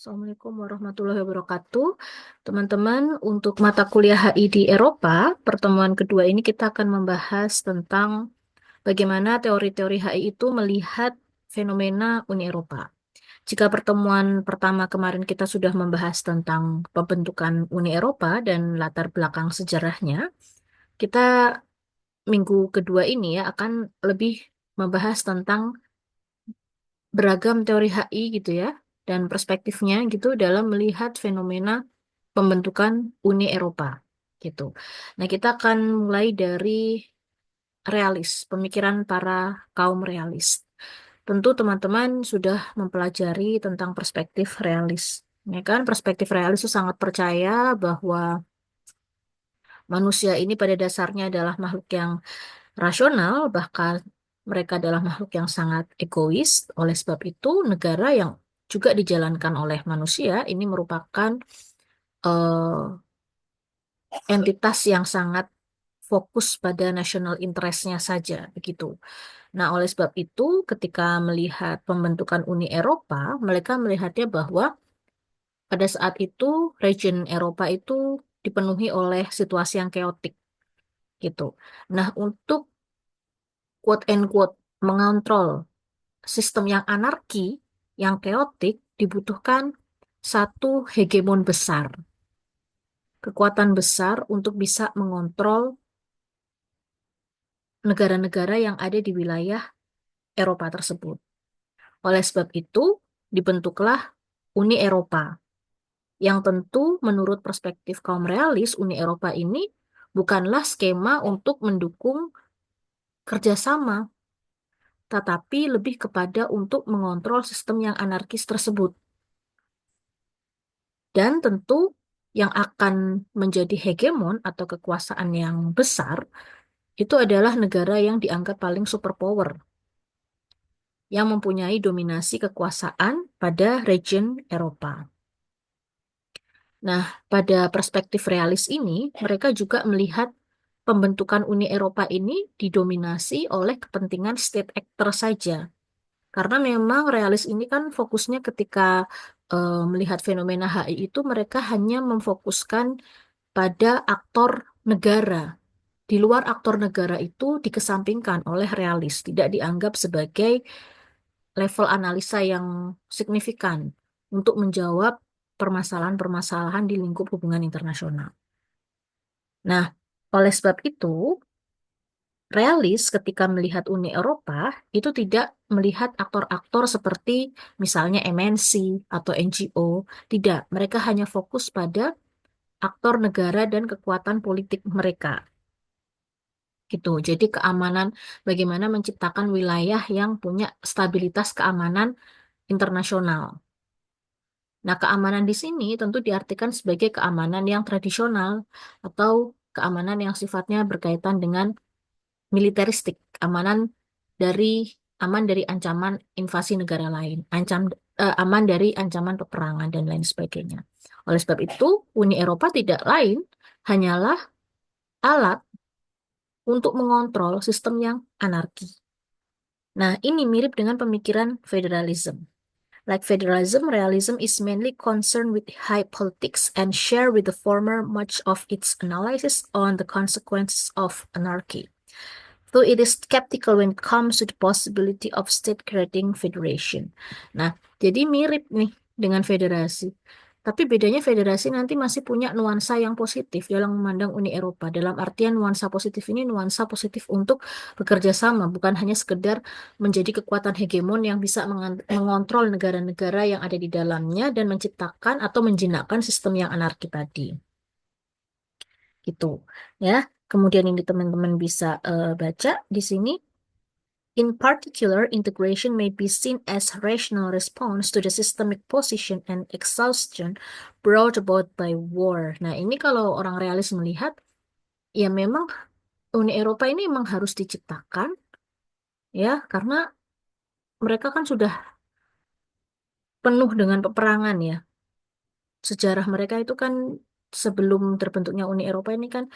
Assalamualaikum warahmatullahi wabarakatuh. Teman-teman, untuk mata kuliah HI di Eropa, pertemuan kedua ini kita akan membahas tentang bagaimana teori-teori HI itu melihat fenomena Uni Eropa. Jika pertemuan pertama kemarin kita sudah membahas tentang pembentukan Uni Eropa dan latar belakang sejarahnya, kita minggu kedua ini ya akan lebih membahas tentang beragam teori HI gitu ya, dan perspektifnya gitu dalam melihat fenomena pembentukan Uni Eropa gitu. Nah, kita akan mulai dari realis, pemikiran para kaum realis. Tentu teman-teman sudah mempelajari tentang perspektif realis. Ya kan, perspektif realis itu sangat percaya bahwa manusia ini pada dasarnya adalah makhluk yang rasional, bahkan mereka adalah makhluk yang sangat egois. Oleh sebab itu, negara yang juga dijalankan oleh manusia ini merupakan eh, entitas yang sangat fokus pada national interest-nya saja, begitu. Nah, oleh sebab itu, ketika melihat pembentukan Uni Eropa, mereka melihatnya bahwa pada saat itu region Eropa itu dipenuhi oleh situasi yang keotik, gitu. Nah, untuk quote and quote mengontrol sistem yang anarki, yang keotik, dibutuhkan satu hegemon besar, kekuatan besar untuk bisa mengontrol negara-negara yang ada di wilayah Eropa tersebut. Oleh sebab itu, dibentuklah Uni Eropa, yang tentu menurut perspektif kaum realis, Uni Eropa ini bukanlah skema untuk mendukung kerjasama, tetapi lebih kepada untuk mengontrol sistem yang anarkis tersebut. Dan tentu yang akan menjadi hegemon atau kekuasaan yang besar itu adalah negara yang dianggap paling superpower, yang mempunyai dominasi kekuasaan pada region Eropa. Nah, pada perspektif realis ini, mereka juga melihat pembentukan Uni Eropa ini didominasi oleh kepentingan state actor saja. Karena memang realis ini kan fokusnya ketika melihat fenomena HI itu mereka hanya memfokuskan pada aktor negara. Di luar aktor negara itu dikesampingkan oleh realis, tidak dianggap sebagai level analisa yang signifikan untuk menjawab permasalahan-permasalahan di lingkup hubungan internasional. Nah, oleh sebab itu, realis ketika melihat Uni Eropa itu tidak melihat aktor-aktor seperti misalnya MNC atau NGO, tidak. Mereka hanya fokus pada aktor negara dan kekuatan politik mereka. Gitu. Jadi keamanan, bagaimana menciptakan wilayah yang punya stabilitas keamanan internasional. Nah, keamanan di sini tentu diartikan sebagai keamanan yang tradisional atau keamanan yang sifatnya berkaitan dengan militeristik, dari aman dari ancaman invasi negara lain, aman dari ancaman peperangan dan lain sebagainya. Oleh sebab itu, Uni Eropa tidak lain hanyalah alat untuk mengontrol sistem yang anarki. Nah, ini mirip dengan pemikiran federalism. Like federalism, realism is mainly concerned with high politics and share with the former much of its analysis on the consequences of anarchy. Though it is skeptical when it comes to the possibility of state creating federation. Nah, jadi mirip nih dengan federasi. Tapi bedanya federasi nanti masih punya nuansa yang positif dalam memandang Uni Eropa. Dalam artian nuansa positif ini nuansa positif untuk bekerja sama, bukan hanya sekedar menjadi kekuatan hegemon yang bisa mengontrol negara-negara yang ada di dalamnya dan menciptakan atau menjinakkan sistem yang anarki tadi. Gitu. Ya. Kemudian ini teman-teman bisa baca di sini. In particular, integration may be seen as rational response to the systemic position and exhaustion brought about by war. Nah, ini kalau orang realis melihat, ya memang Uni Eropa ini memang harus diciptakan, ya, karena mereka kan sudah penuh dengan peperangan ya. Sejarah mereka itu kan sebelum terbentuknya Uni Eropa ini kan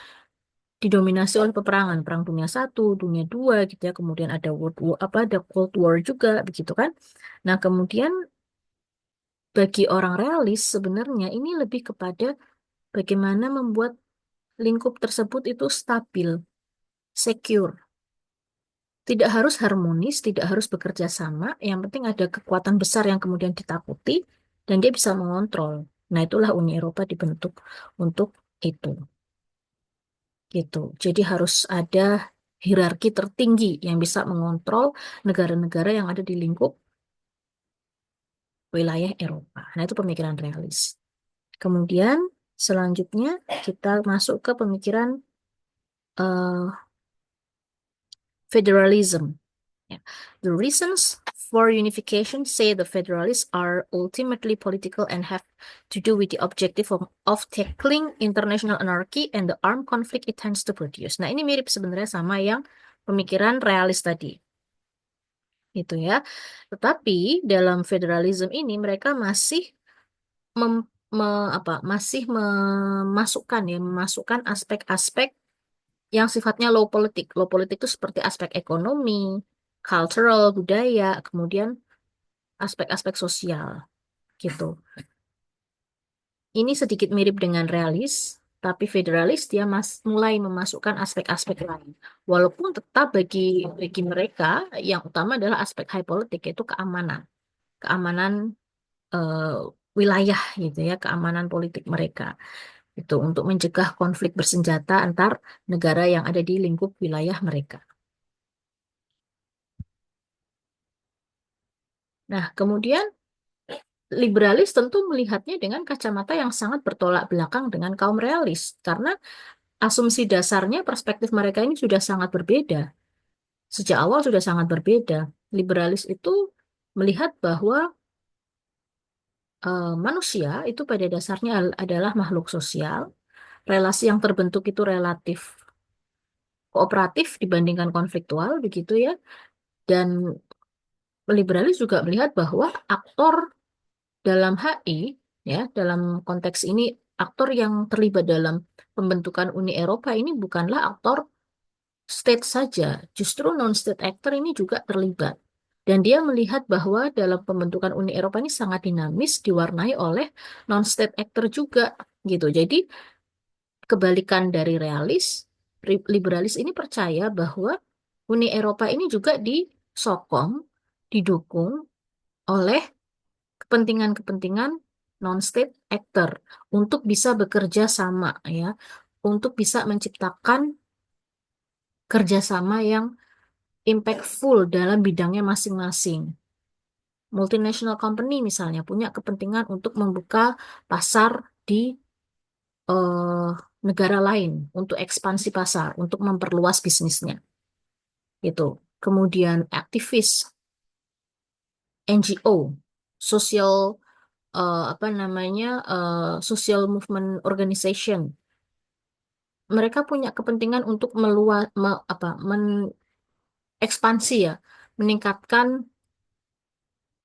didominasi oleh peperangan, Perang Dunia Satu, Dunia Dua, gitu ya. Kemudian ada World War, ada Cold War juga, begitu kan. Nah, kemudian bagi orang realis sebenarnya ini lebih kepada bagaimana membuat lingkup tersebut itu stabil, secure. Tidak harus harmonis, tidak harus bekerja sama. Yang penting ada kekuatan besar yang kemudian ditakuti dan dia bisa mengontrol. Nah, itulah Uni Eropa dibentuk untuk itu, gitu. Jadi harus ada hierarki tertinggi yang bisa mengontrol negara-negara yang ada di lingkup wilayah Eropa. Nah, itu pemikiran realis. Kemudian selanjutnya kita masuk ke pemikiran eh, federalism. Yeah. The reasons for unification say the Federalists are ultimately political and have to do with the objective of tackling international anarchy and the armed conflict it tends to produce. Nah, ini mirip sebenarnya sama yang pemikiran realis tadi, gitu ya. Tetapi dalam federalism ini mereka masih mem, masih memasukkan aspek-aspek yang sifatnya low politik. Low politik itu seperti aspek ekonomi, cultural, budaya, kemudian aspek-aspek sosial gitu. Ini sedikit mirip dengan realis, tapi federalis dia mulai memasukkan aspek-aspek lain. Walaupun tetap bagi mereka yang utama adalah aspek high politik yaitu keamanan, keamanan eh, wilayah gitu ya, keamanan politik mereka itu untuk mencegah konflik bersenjata antar negara yang ada di lingkup wilayah mereka. Nah, kemudian liberalis tentu melihatnya dengan kacamata yang sangat bertolak belakang dengan kaum realis, karena asumsi dasarnya perspektif mereka ini sudah sangat berbeda. Sejak awal sudah sangat berbeda. Liberalis itu melihat bahwa manusia itu pada dasarnya adalah makhluk sosial, relasi yang terbentuk itu relatif kooperatif dibandingkan konfliktual, begitu ya. Dan liberalis juga melihat bahwa aktor dalam HI, ya, dalam konteks ini aktor yang terlibat dalam pembentukan Uni Eropa ini bukanlah aktor state saja, justru non-state actor ini juga terlibat. Dan dia melihat bahwa dalam pembentukan Uni Eropa ini sangat dinamis, diwarnai oleh non-state actor juga, gitu. Jadi kebalikan dari realis, liberalis ini percaya bahwa Uni Eropa ini juga disokong, didukung oleh kepentingan-kepentingan non-state actor untuk bisa bekerja sama ya, untuk bisa menciptakan kerjasama yang impactful dalam bidangnya masing-masing. Multinational company misalnya punya kepentingan untuk membuka pasar di eh, negara lain untuk ekspansi pasar, untuk memperluas bisnisnya. Itu. Kemudian aktivis NGO, social apa namanya social movement organization. Mereka punya kepentingan untuk mengekspansi ya, meningkatkan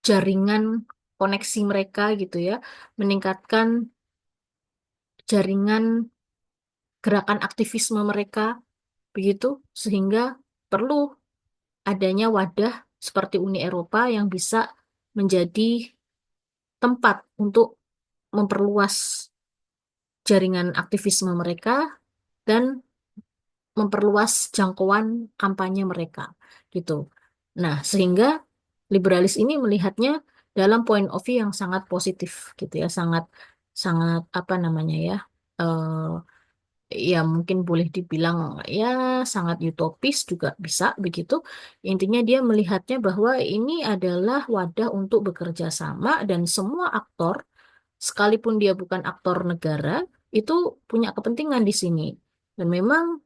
jaringan koneksi mereka gitu ya, meningkatkan jaringan gerakan aktivisme mereka begitu sehingga perlu adanya wadah seperti Uni Eropa yang bisa menjadi tempat untuk memperluas jaringan aktivisme mereka dan memperluas jangkauan kampanye mereka gitu. Nah, sehingga liberalis ini melihatnya dalam point of view yang sangat positif gitu ya, sangat sangat apa namanya ya, ya mungkin boleh dibilang ya sangat utopis juga bisa begitu. Intinya dia melihatnya bahwa ini adalah wadah untuk bekerja sama dan semua aktor, sekalipun dia bukan aktor negara, itu punya kepentingan di sini. Dan memang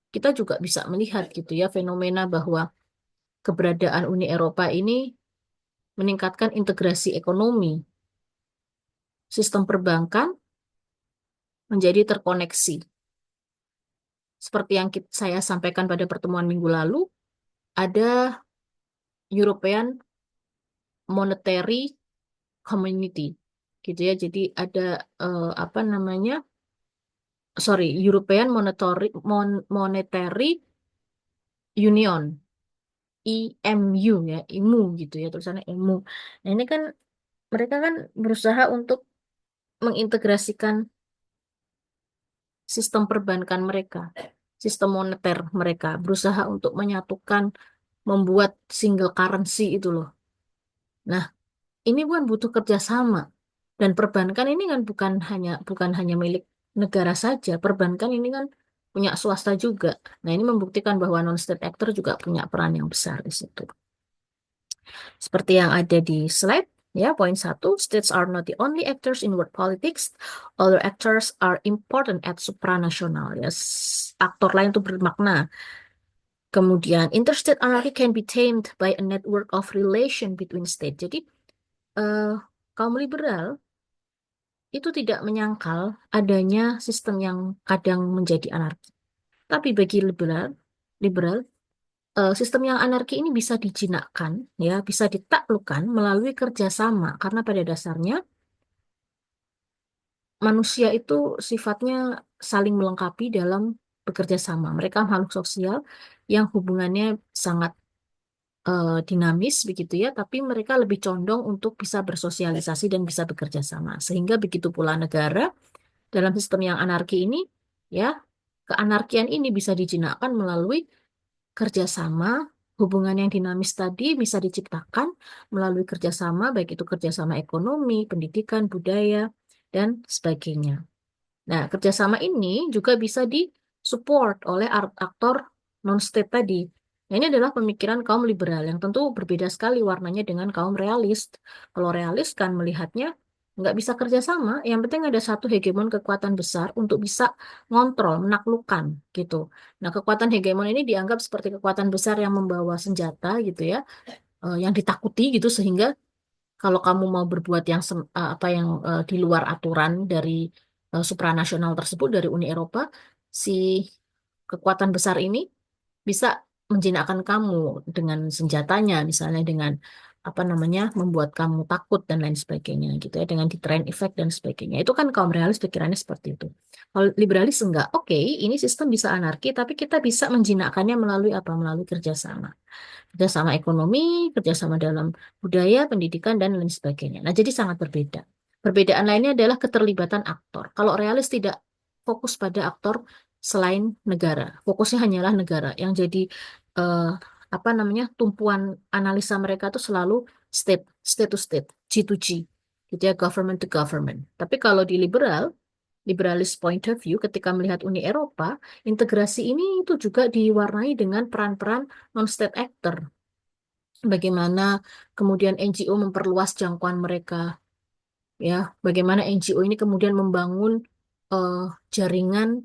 kita juga bisa melihat gitu ya fenomena bahwa keberadaan Uni Eropa ini meningkatkan integrasi ekonomi, sistem perbankan menjadi terkoneksi. Seperti yang saya sampaikan pada pertemuan minggu lalu, ada European Monetary Community, gitu ya. Jadi ada apa namanya? Sorry, European Monetary Union, IMU ya, IMU gitu ya tulisannya IMU. Nah ini kan mereka kan berusaha untuk mengintegrasikan sistem perbankan mereka, sistem moneter mereka, berusaha untuk menyatukan, membuat single currency itu loh. Nah, ini kan butuh kerjasama. Dan perbankan ini kan bukan hanya milik negara saja. Perbankan ini kan punya swasta juga. Nah, ini membuktikan bahwa non-state actor juga punya peran yang besar di situ. Seperti yang ada di slide, ya, poin 1, states are not the only actors in world politics. Other actors are important at supranational. Yes, aktor lain itu bermakna. Kemudian, interstate anarchy can be tamed by a network of relation between state. Jadi, eh, kaum liberal itu tidak menyangkal adanya sistem yang kadang menjadi anarki. Tapi bagi liberal, liberal sistem yang anarki ini bisa dijinakkan, ya, bisa ditaklukkan melalui kerjasama. Karena pada dasarnya manusia itu sifatnya saling melengkapi dalam bekerja sama. Mereka makhluk sosial yang hubungannya sangat dinamis begitu ya, tapi mereka lebih condong untuk bisa bersosialisasi dan bisa bekerja sama. Sehingga begitu pula negara dalam sistem yang anarki ini, ya, keanarkian ini bisa dijinakkan melalui kerjasama, hubungan yang dinamis tadi bisa diciptakan melalui kerjasama, baik itu kerjasama ekonomi, pendidikan, budaya, dan sebagainya. Nah, kerjasama ini juga bisa disupport oleh aktor non-state tadi. Nah, ini adalah pemikiran kaum liberal yang tentu berbeda sekali warnanya dengan kaum realis. Kalau realis kan melihatnya nggak bisa kerjasama, yang penting ada satu hegemon kekuatan besar untuk bisa ngontrol, menaklukkan gitu. Nah, kekuatan hegemon ini dianggap seperti kekuatan besar yang membawa senjata gitu ya, yang ditakuti gitu sehingga kalau kamu mau berbuat yang apa yang di luar aturan dari supranasional tersebut dari Uni Eropa, si kekuatan besar ini bisa menjinakkan kamu dengan senjatanya, misalnya dengan apa namanya membuat kamu takut dan lain sebagainya gitu ya, dengan deterrent effect dan sebagainya. Itu kan kaum realis pikirannya seperti itu. Kalau liberalis enggak, oke, ini sistem bisa anarki, tapi kita bisa menjinakkannya melalui apa? Melalui kerjasama. Kerjasama ekonomi, kerjasama dalam budaya, pendidikan, dan lain sebagainya. Nah, jadi sangat berbeda. Perbedaan lainnya adalah keterlibatan aktor. Kalau realis tidak fokus pada aktor selain negara, fokusnya hanyalah negara yang jadi eh, apa namanya tumpuan analisa mereka itu selalu state to state, G to G, gitu ya, government to government. Tapi kalau di liberalis point of view, ketika melihat Uni Eropa, integrasi ini itu juga diwarnai dengan peran-peran non-state actor. Bagaimana kemudian NGO memperluas jangkauan mereka, ya. Bagaimana NGO ini kemudian membangun eh, jaringan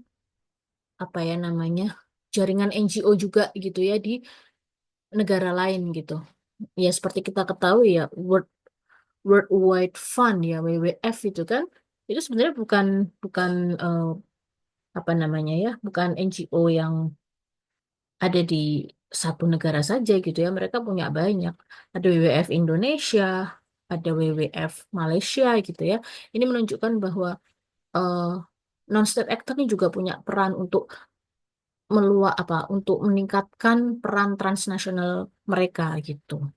apa ya namanya, jaringan NGO juga gitu ya di negara lain gitu. Ya seperti kita ketahui ya, World Wide Fund ya WWF itu kan, itu sebenarnya bukan bukan eh, apa namanya ya, bukan NGO yang ada di satu negara saja gitu ya. Mereka punya banyak. Ada WWF Indonesia, ada WWF Malaysia gitu ya. Ini menunjukkan bahwa eh, non-state actor ini juga punya peran untuk untuk meningkatkan peran transnasional mereka gitu.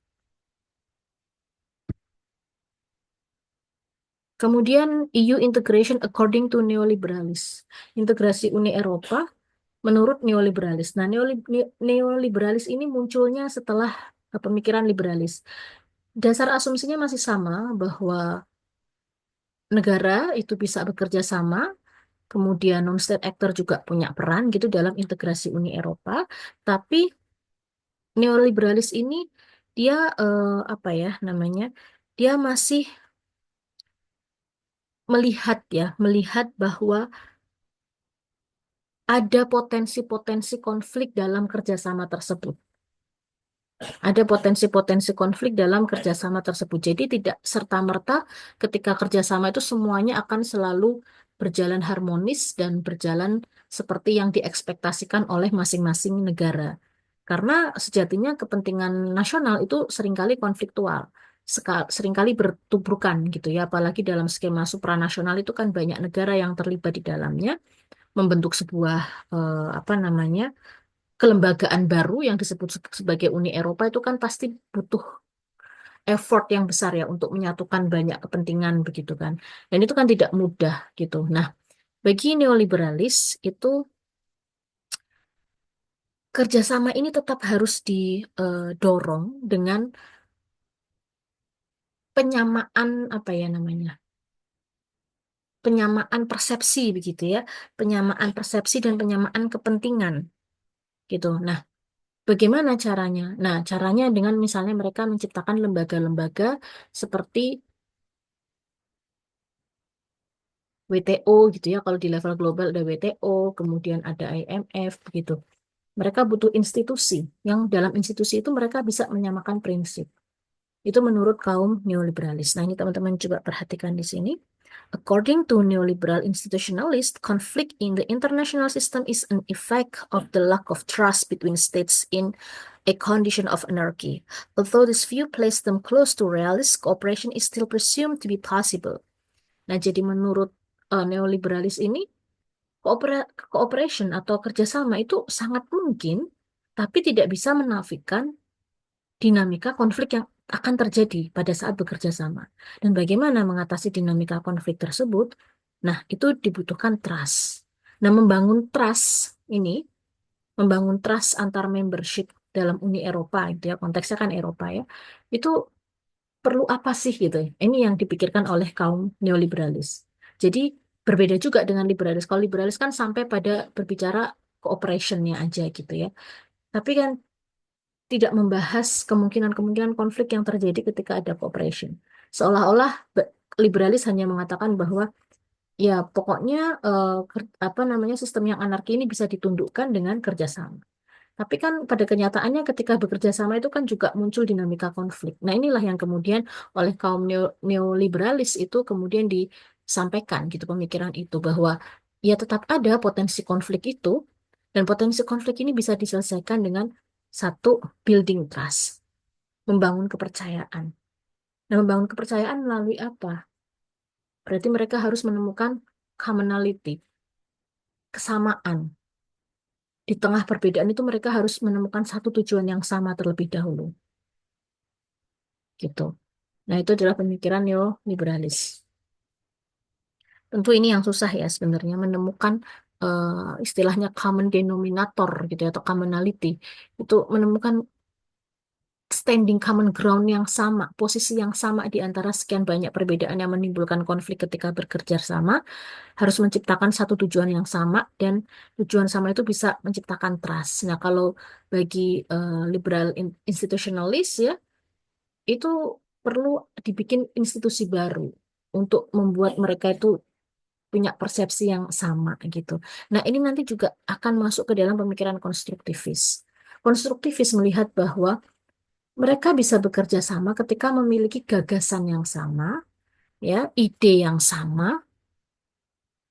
Kemudian EU integration according to neoliberalis. Integrasi Uni Eropa menurut neoliberalis. Nah, neoliberalis ini munculnya setelah pemikiran liberalis. Dasar asumsinya masih sama bahwa negara itu bisa bekerja sama, kemudian non-state actor juga punya peran gitu dalam integrasi Uni Eropa, tapi neoliberalis ini dia apa ya namanya? Dia masih melihat bahwa ada potensi-potensi konflik dalam kerjasama tersebut. Ada potensi-potensi konflik dalam kerjasama tersebut. Jadi tidak serta-merta ketika kerjasama itu semuanya akan selalu berjalan harmonis dan berjalan seperti yang diekspektasikan oleh masing-masing negara. Karena sejatinya kepentingan nasional itu seringkali konfliktual, seringkali bertubrukan gitu ya. Apalagi dalam skema supranasional itu kan banyak negara yang terlibat di dalamnya, membentuk sebuah apa namanya kelembagaan baru yang disebut sebagai Uni Eropa itu kan pasti butuh effort yang besar ya untuk menyatukan banyak kepentingan begitu kan. Dan itu kan tidak mudah gitu. Nah, bagi neoliberalis itu kerjasama ini tetap harus didorong dengan penyamaan apa ya namanya? Penyamaan persepsi begitu ya. Penyamaan persepsi dan penyamaan kepentingan gitu. Nah, bagaimana caranya? Nah, caranya dengan misalnya mereka menciptakan lembaga-lembaga seperti WTO gitu ya. Kalau di level global ada WTO, kemudian ada IMF begitu. Mereka butuh institusi yang dalam institusi itu mereka bisa menyamakan prinsip. Itu menurut kaum neoliberalis. Nah, ini teman-teman coba perhatikan di sini. According to neoliberal institutionalists, conflict in the international system is an effect of the lack of trust between states in a condition of anarchy. Although this view places them close to realist, cooperation is still presumed to be possible. Nah, jadi menurut neoliberalis ini, cooperation atau kerjasama itu sangat mungkin, tapi tidak bisa menafikan dinamika konflik yang akan terjadi pada saat bekerja sama. Dan bagaimana mengatasi dinamika konflik tersebut? Nah, itu dibutuhkan trust. Nah, membangun trust antar membership dalam Uni Eropa, itu ya, konteksnya kan Eropa ya, itu perlu apa sih gitu ya? Ini yang dipikirkan oleh kaum neoliberalis. Jadi, berbeda juga dengan liberalis. Kalau liberalis kan sampai pada berbicara cooperation-nya aja gitu ya. Tapi kan tidak membahas kemungkinan-kemungkinan konflik yang terjadi ketika ada cooperation. Seolah-olah liberalis hanya mengatakan bahwa ya pokoknya apa namanya sistem yang anarki ini bisa ditundukkan dengan kerjasama. Tapi kan pada kenyataannya ketika bekerja sama itu kan juga muncul dinamika konflik. Nah, inilah yang kemudian oleh kaum neoliberalis itu kemudian disampaikan gitu pemikiran itu bahwa ya tetap ada potensi konflik itu dan potensi konflik ini bisa diselesaikan dengan satu, building trust, membangun kepercayaan. Nah, membangun kepercayaan melalui apa? Berarti mereka harus menemukan commonality, kesamaan. Di tengah perbedaan itu mereka harus menemukan satu tujuan yang sama terlebih dahulu. Gitu. Nah, itu adalah pemikiran neoliberalis. Tentu ini yang susah ya sebenarnya menemukan istilahnya common denominator gitu ya, atau commonality. Itu menemukan standing common ground yang sama, posisi yang sama di antara sekian banyak perbedaan yang menimbulkan konflik ketika bekerja sama, harus menciptakan satu tujuan yang sama dan tujuan sama itu bisa menciptakan trust. Nah, kalau bagi liberal institutionalis ya, itu perlu dibikin institusi baru untuk membuat mereka itu punya persepsi yang sama gitu. Nah, ini nanti juga akan masuk ke dalam pemikiran konstruktivis. Konstruktivis melihat bahwa mereka bisa bekerja sama ketika memiliki gagasan yang sama, ya, ide yang sama,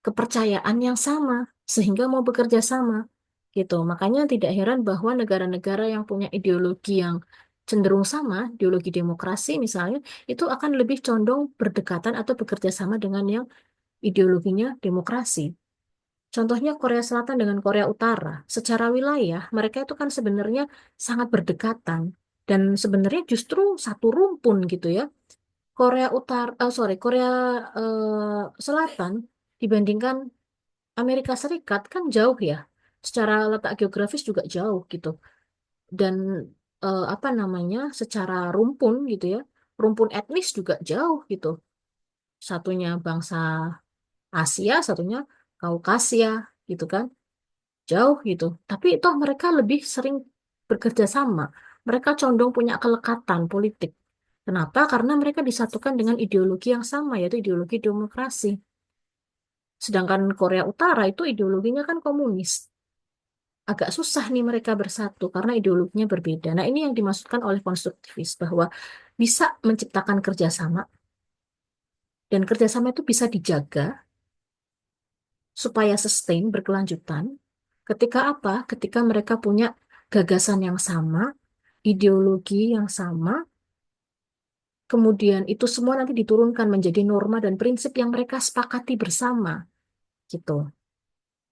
kepercayaan yang sama, sehingga mau bekerja sama, gitu. Makanya tidak heran bahwa negara-negara yang punya ideologi yang cenderung sama, ideologi demokrasi misalnya, itu akan lebih condong berdekatan atau bekerja sama dengan yang ideologinya demokrasi. Contohnya Korea Selatan dengan Korea Utara, secara wilayah mereka itu kan sebenarnya sangat berdekatan dan sebenarnya justru satu rumpun gitu ya. Korea Selatan dibandingkan Amerika Serikat kan jauh ya. Secara letak geografis juga jauh gitu. Dan apa namanya, secara rumpun gitu ya, rumpun etnis juga jauh gitu. Satunya bangsa Asia, satunya Kaukasia gitu kan. Jauh gitu. Tapi toh mereka lebih sering bekerja sama. Mereka condong punya kelekatan politik. Kenapa? Karena mereka disatukan dengan ideologi yang sama, yaitu ideologi demokrasi. Sedangkan Korea Utara itu ideologinya kan komunis. Agak susah nih mereka bersatu karena ideologinya berbeda. Nah, ini yang dimaksudkan oleh konstruktivis bahwa bisa menciptakan kerjasama dan kerjasama itu bisa dijaga supaya sustain, berkelanjutan. Ketika apa? Ketika mereka punya gagasan yang sama, ideologi yang sama, kemudian itu semua nanti diturunkan menjadi norma dan prinsip yang mereka sepakati bersama, gitu.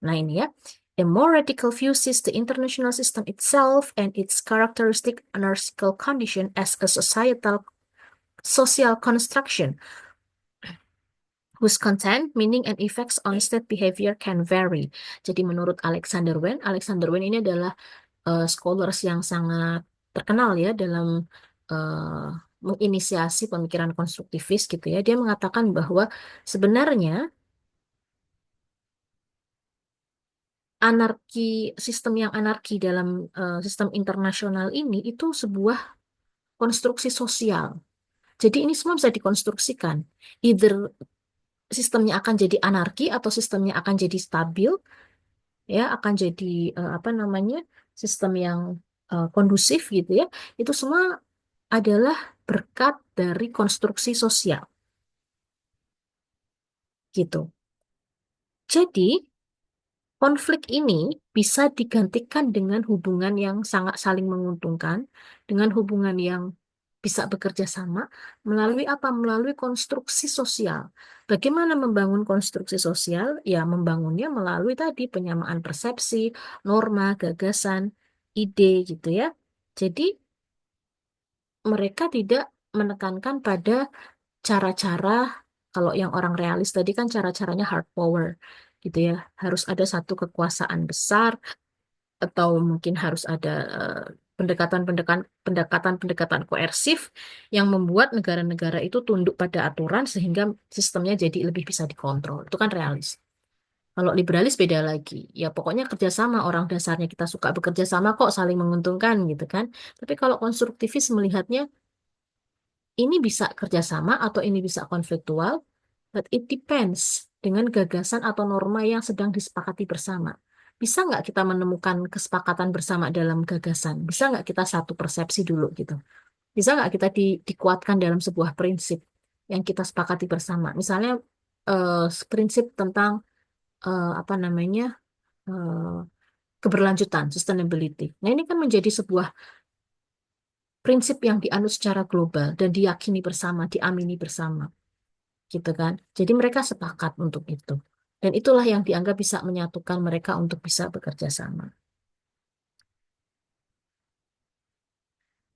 Nah ini ya, a more radical view sees the international system itself and its characteristic anarchical condition as a societal social construction whose content, meaning, and effects on state behavior can vary. Jadi menurut Alexander Wen ini adalah scholars yang sangat terkenal ya dalam eh, menginisiasi pemikiran konstruktivis gitu ya. Dia mengatakan bahwa sebenarnya anarki, sistem yang anarki dalam sistem internasional ini itu sebuah konstruksi sosial. Jadi ini semua bisa dikonstruksikan. Either sistemnya akan jadi anarki atau sistemnya akan jadi stabil, ya akan jadi apa namanya sistem yang kondusif gitu ya. Itu semua adalah berkat dari konstruksi sosial gitu. Jadi konflik ini bisa digantikan dengan hubungan yang sangat saling menguntungkan, dengan hubungan yang bisa bekerja sama melalui apa? Melalui konstruksi sosial. Bagaimana membangun konstruksi sosial? Ya, membangunnya melalui tadi penyamaan persepsi, norma, gagasan, ide gitu ya. Jadi mereka tidak menekankan pada cara-cara kalau yang orang realis tadi kan cara-caranya hard power gitu ya. Harus ada satu kekuasaan besar atau mungkin harus ada pendekatan-pendekatan koersif yang membuat negara-negara itu tunduk pada aturan sehingga sistemnya jadi lebih bisa dikontrol. Itu kan realis. Kalau liberalis beda lagi. Ya pokoknya kerjasama orang dasarnya kita suka bekerja sama kok saling menguntungkan gitu kan. Tapi kalau konstruktivis melihatnya ini bisa kerjasama atau ini bisa konfliktual, but it depends dengan gagasan atau norma yang sedang disepakati bersama. Bisa nggak kita menemukan kesepakatan bersama dalam gagasan? Bisa nggak kita satu persepsi dulu gitu? Bisa nggak kita dikuatkan dalam sebuah prinsip yang kita sepakati bersama? Misalnya prinsip tentang apa namanya eh, keberlanjutan, sustainability. Nah ini kan menjadi sebuah prinsip yang dianut secara global dan diyakini bersama, diamini bersama. Gitu kan. Jadi mereka sepakat untuk itu. Dan itulah yang dianggap bisa menyatukan mereka untuk bisa bekerja sama.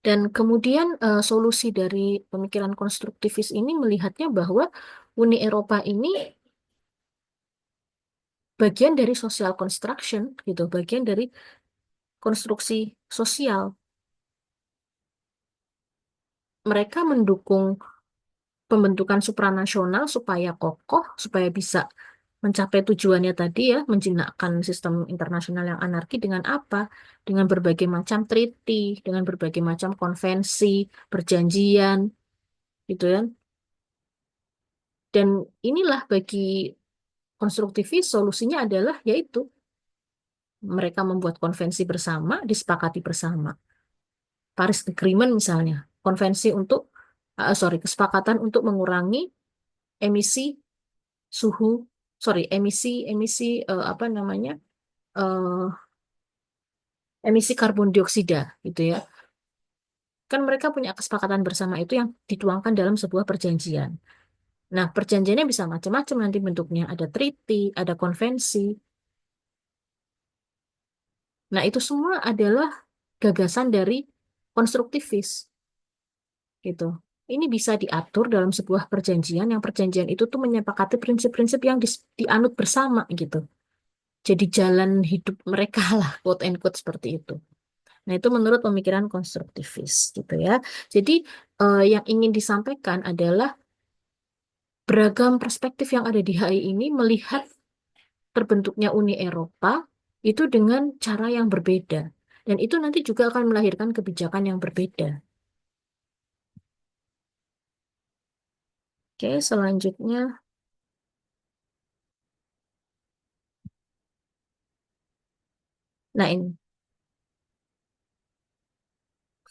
Dan kemudian solusi dari pemikiran konstruktivis ini melihatnya bahwa Uni Eropa ini bagian dari social construction gitu, bagian dari konstruksi sosial. Mereka mendukung pembentukan supranasional supaya kokoh, supaya bisa mencapai tujuannya tadi ya, menjinakkan sistem internasional yang anarki dengan apa? Dengan berbagai macam treaty, dengan berbagai macam konvensi, perjanjian, gitu kan. Dan inilah bagi konstruktivis solusinya adalah yaitu mereka membuat konvensi bersama, disepakati bersama. Paris Agreement misalnya, konvensi untuk, kesepakatan untuk mengurangi emisi suhu, emisi apa namanya, eh, emisi karbon dioksida, gitu ya. Kan mereka punya kesepakatan bersama itu yang dituangkan dalam sebuah perjanjian. Nah, perjanjiannya bisa macam-macam nanti bentuknya. Ada treaty, ada konvensi. Nah, itu semua adalah gagasan dari konstruktivis, gitu. Ini bisa diatur dalam sebuah perjanjian, yang perjanjian itu tuh menyepakati prinsip-prinsip yang dianut bersama, gitu. Jadi jalan hidup mereka lah, quote and quote seperti itu. Nah, itu menurut pemikiran konstruktivis, gitu ya. Jadi, yang ingin disampaikan adalah beragam perspektif yang ada di HI ini melihat terbentuknya Uni Eropa itu dengan cara yang berbeda. Dan itu nanti juga akan melahirkan kebijakan yang berbeda. Oke, selanjutnya. Nah, ini.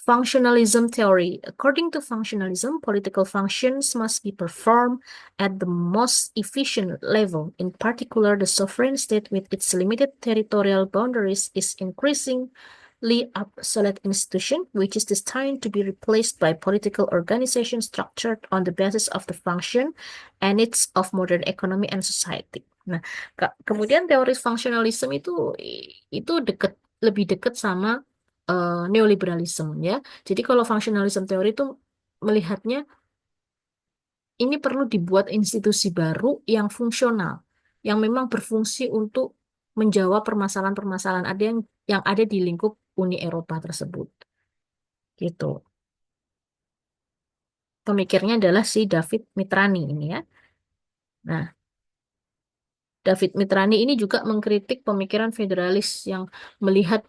Functionalism theory. According to functionalism, political functions must be performed at the most efficient level. In particular, the sovereign state with its limited territorial boundaries is increasingly obsolete institution, which is destined to be replaced by political organization structured on the basis of the function and needs of modern economy and society. Nah, kemudian teori functionalism itu lebih dekat sama neoliberalisme ya. Jadi kalau functionalism teori itu melihatnya ini perlu dibuat institusi baru yang fungsional, yang memang berfungsi untuk menjawab permasalahan-permasalahan yang ada di lingkup Uni Eropa tersebut. Gitu. Pemikirnya adalah si David Mitrani ini ya. Nah, David Mitrani ini juga mengkritik pemikiran federalis yang melihat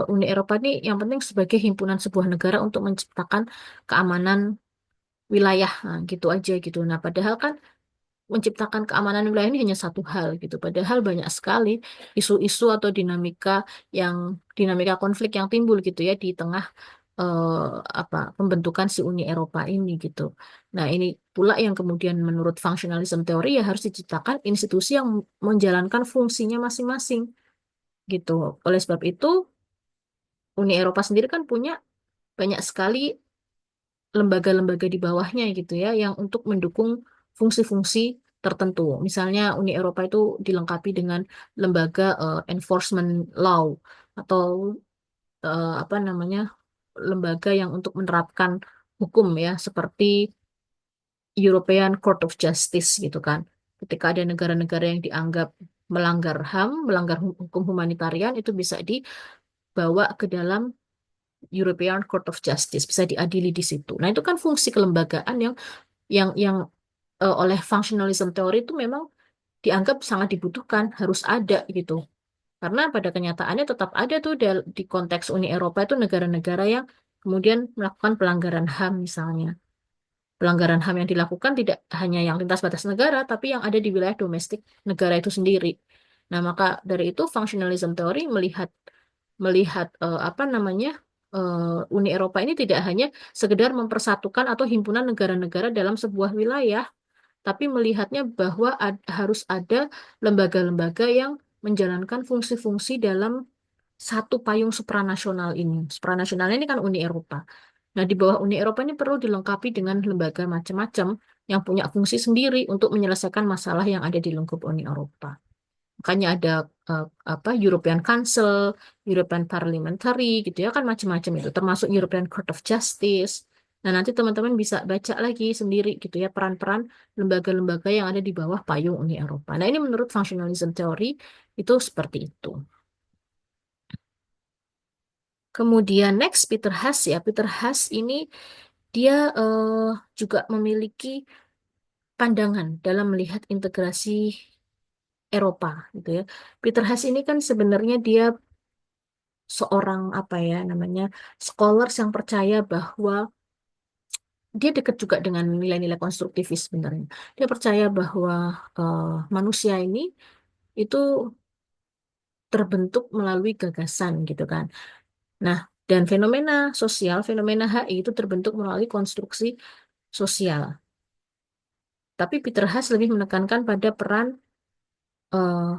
Uni Eropa ini yang penting sebagai himpunan sebuah negara untuk menciptakan keamanan wilayah, nah, gitu aja gitu. Nah, padahal kan menciptakan keamanan wilayah ini hanya satu hal gitu. Padahal banyak sekali isu-isu atau dinamika konflik yang timbul gitu ya di tengah pembentukan si Uni Eropa ini gitu. Nah, ini pula yang kemudian menurut functionalism teori ya harus diciptakan institusi yang menjalankan fungsinya masing-masing gitu. Oleh sebab itu, Uni Eropa sendiri kan punya banyak sekali lembaga-lembaga di bawahnya gitu ya yang untuk mendukung fungsi-fungsi tertentu. Misalnya Uni Eropa itu dilengkapi dengan lembaga enforcement law atau apa namanya lembaga yang untuk menerapkan hukum ya seperti European Court of Justice gitu kan. Ketika ada negara-negara yang dianggap melanggar HAM, melanggar hukum humanitarian itu bisa dibawa ke dalam European Court of Justice, bisa diadili di situ. Nah, itu kan fungsi kelembagaan yang oleh functionalism teori itu memang dianggap sangat dibutuhkan, harus ada gitu. Karena pada kenyataannya tetap ada tuh di konteks Uni Eropa itu negara-negara yang kemudian melakukan pelanggaran HAM misalnya. Pelanggaran HAM yang dilakukan tidak hanya yang lintas batas negara, tapi yang ada di wilayah domestik negara itu sendiri. Nah, maka dari itu functionalism teori melihat melihat apa namanya Uni Eropa ini tidak hanya sekedar mempersatukan atau himpunan negara-negara dalam sebuah wilayah, tapi melihatnya bahwa harus ada lembaga-lembaga yang menjalankan fungsi-fungsi dalam satu payung supranasional ini. Supranasional ini kan Uni Eropa. Nah, di bawah Uni Eropa ini perlu dilengkapi dengan lembaga macam-macam yang punya fungsi sendiri untuk menyelesaikan masalah yang ada di lingkup Uni Eropa. Makanya ada European Council, European Parliamentary gitu ya kan macam-macam itu termasuk European Court of Justice. Nah, nanti teman-teman bisa baca lagi sendiri gitu ya peran-peran lembaga-lembaga yang ada di bawah payung Uni Eropa. Nah, ini menurut functionalism theory itu seperti itu. Kemudian next Peter Haas ya. Peter Haas ini dia juga memiliki pandangan dalam melihat integrasi Eropa gitu ya. Peter Haas ini kan sebenarnya dia seorang apa ya namanya scholars yang percaya bahwa dia dekat juga dengan nilai-nilai konstruktivis sebenarnya. Dia percaya bahwa eh, manusia ini itu terbentuk melalui gagasan gitu kan. Nah, dan fenomena sosial, fenomena HI itu terbentuk melalui konstruksi sosial. Tapi Peter Haas lebih menekankan pada peran eh,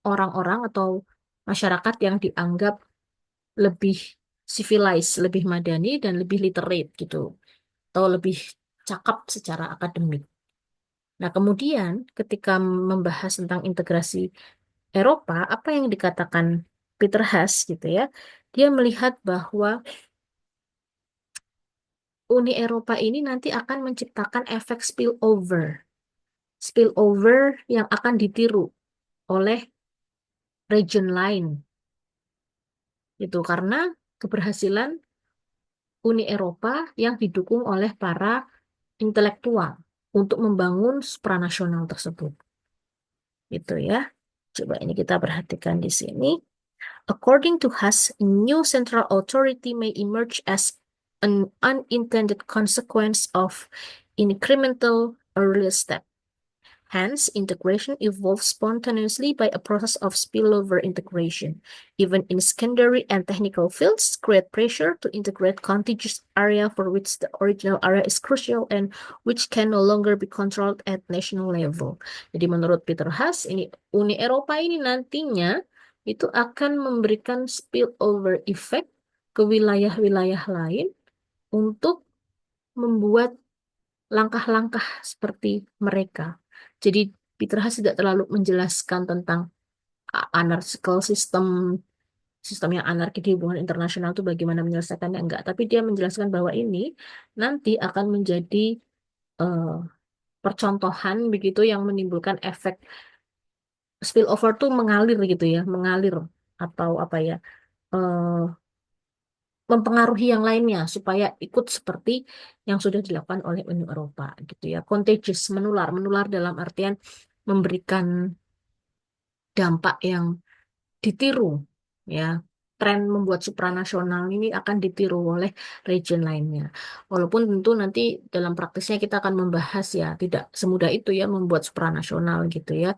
orang-orang atau masyarakat yang dianggap lebih civilized, lebih madani, dan lebih literate gitu, atau lebih cakap secara akademik. Nah, kemudian ketika membahas tentang integrasi Eropa, apa yang dikatakan Peter Haas gitu ya, dia melihat bahwa Uni Eropa ini nanti akan menciptakan efek spillover, spillover yang akan ditiru oleh region lain, itu karena keberhasilan Uni Eropa yang didukung oleh para intelektual untuk membangun supranasional tersebut. Itu ya. Coba ini kita perhatikan di sini. According to Huss, a new central authority may emerge as an unintended consequence of incremental early step. Hence, integration evolves spontaneously by a process of spillover integration. Even in secondary and technical fields, create pressure to integrate contiguous area for which the original area is crucial and which can no longer be controlled at national level. Jadi menurut Peter Haas, ini Uni Eropa ini nantinya itu akan memberikan spillover effect ke wilayah-wilayah lain untuk membuat langkah-langkah seperti mereka. Jadi Peter Haas tidak terlalu menjelaskan tentang anarchical system, sistem yang anarki di hubungan internasional itu bagaimana menyelesaikannya enggak. Tapi dia menjelaskan bahwa ini nanti akan menjadi eh, percontohan begitu yang menimbulkan efek spillover tuh mengalir gitu ya, mengalir atau apa ya, eh, mempengaruhi yang lainnya supaya ikut seperti yang sudah dilakukan oleh Uni Eropa gitu ya. Contagious, menular, menular dalam artian memberikan dampak yang ditiru ya. Tren membuat supranasional ini akan ditiru oleh region lainnya. Walaupun tentu nanti dalam praktisnya kita akan membahas ya tidak semudah itu ya membuat supranasional gitu ya.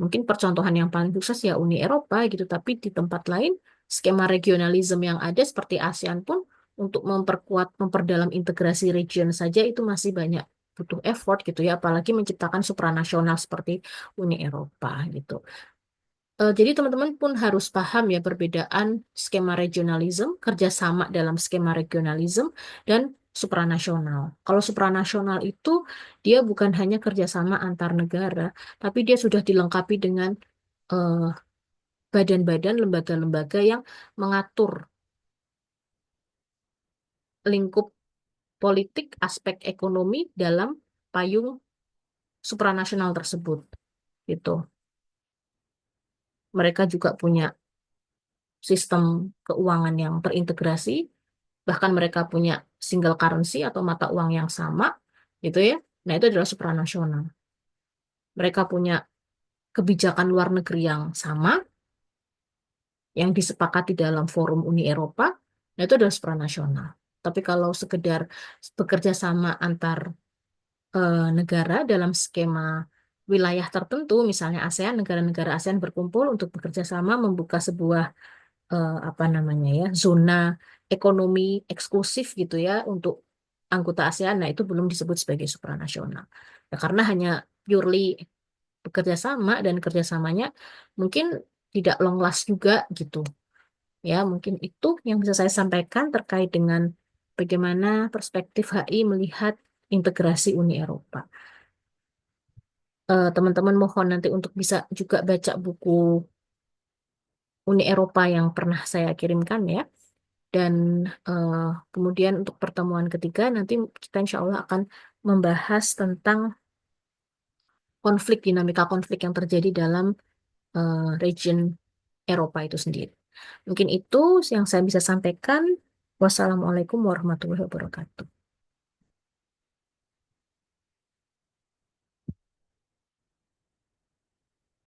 Mungkin percontohan yang paling sukses ya Uni Eropa gitu, tapi di tempat lain skema regionalisme yang ada seperti ASEAN pun untuk memperkuat, memperdalam integrasi region saja itu masih banyak butuh effort gitu ya, apalagi menciptakan supranasional seperti Uni Eropa gitu. Jadi teman-teman pun harus paham ya perbedaan skema regionalisme, kerjasama dalam skema regionalisme, dan supranasional. Kalau supranasional itu dia bukan hanya kerjasama antar negara, tapi dia sudah dilengkapi dengan eh, badan-badan, lembaga-lembaga yang mengatur lingkup politik, aspek ekonomi dalam payung supranasional tersebut. Gitu. Mereka juga punya sistem keuangan yang terintegrasi, bahkan mereka punya single currency atau mata uang yang sama, gitu ya. Nah, itu adalah supranasional. Mereka punya kebijakan luar negeri yang sama, yang disepakati dalam forum Uni Eropa, nah itu adalah supranasional. Tapi kalau sekedar bekerja sama antar negara dalam skema wilayah tertentu, misalnya ASEAN, negara-negara ASEAN berkumpul untuk bekerja sama membuka sebuah apa namanya ya zona ekonomi eksklusif gitu ya untuk anggota ASEAN. Nah itu belum disebut sebagai supranasional. Ya, karena hanya purely bekerja sama dan kerjasamanya mungkin tidak long last juga gitu. Ya mungkin itu yang bisa saya sampaikan terkait dengan bagaimana perspektif HI melihat integrasi Uni Eropa. Teman-teman mohon nanti untuk bisa juga baca buku Uni Eropa yang pernah saya kirimkan ya. Dan eh, kemudian untuk pertemuan ketiga nanti kita insya Allah akan membahas tentang konflik, dinamika konflik yang terjadi dalam region Eropa itu sendiri. Mungkin itu yang saya bisa sampaikan. Wassalamualaikum warahmatullahi wabarakatuh.